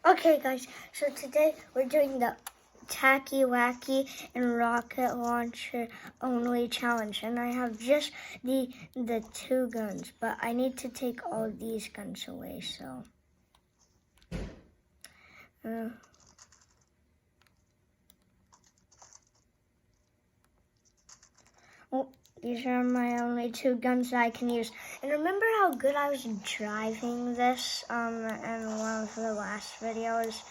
Okay guys, so today we're doing the tacky, wacky, and rocket launcher only challenge. And I have just the two guns, but I need to take all these guns away, so. Oh, these are my only two guns that I can use. And remember how good I was driving this in one of the last videos?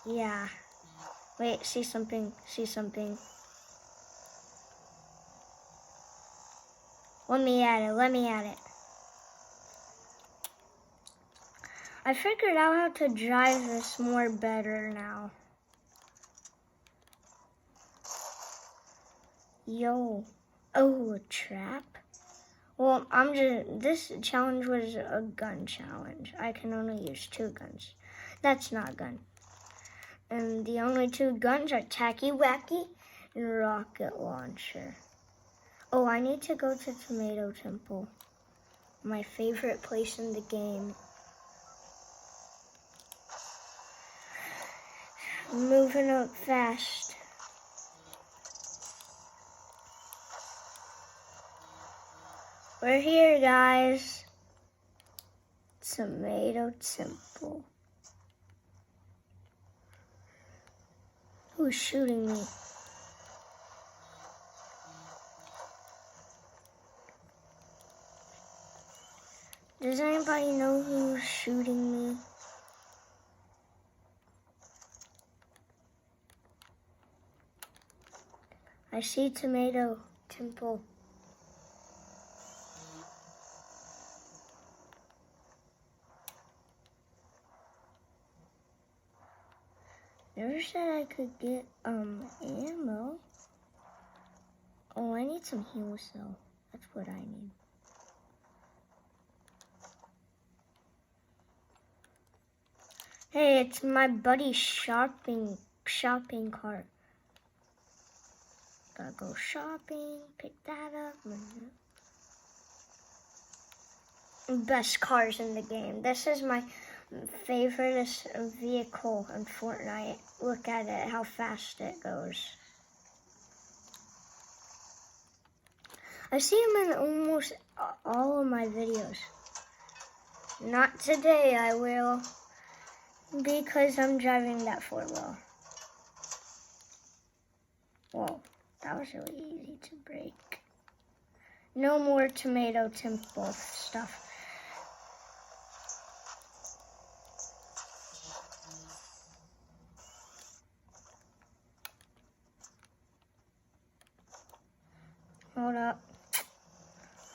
Yeah. Wait, see something. Let me at it. I figured out how to drive this more better now. Yo. Oh, a trap? Well, this challenge was a gun challenge. I can only use two guns. That's not a gun. And the only two guns are tacky, wacky, and rocket launcher. Oh, I need to go to Tomato Temple. My favorite place in the game. Moving up fast. We're here, guys. Tomato Temple. Who's shooting me? Does anybody know who's shooting me? I see Tomato Temple. Never said I could get ammo. Oh, I need some heals though. That's what I need. Hey, it's my buddy's shopping cart. Gotta go shopping, pick that up. Best cars in the game. This is my favorite vehicle in Fortnite. Look at it, how fast it goes. I see him in almost all of my videos. Not today, I will. Because I'm driving that 4-wheel. Whoa, that was really easy to break. No more Tomato Temple stuff.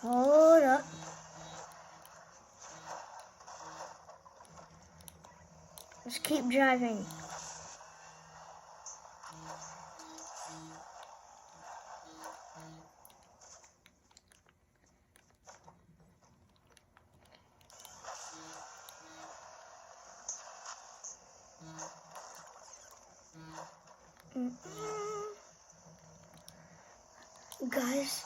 Hold up. Let's keep driving. Guys,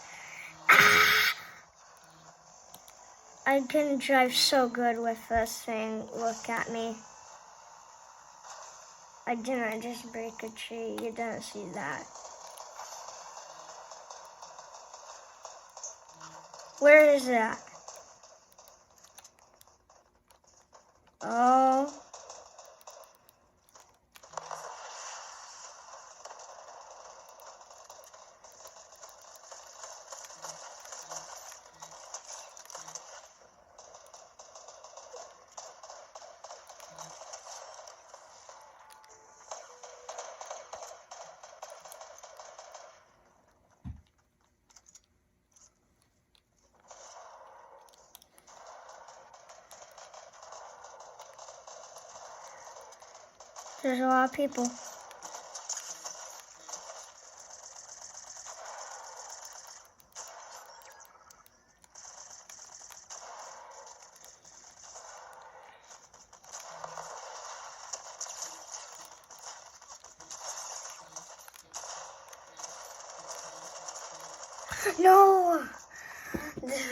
I can drive so good with this thing. Look at me. I didn't just break a tree. You didn't see that. Where is that? Oh. There's a lot of people. No!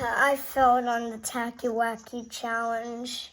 I failed on the tacky wacky challenge.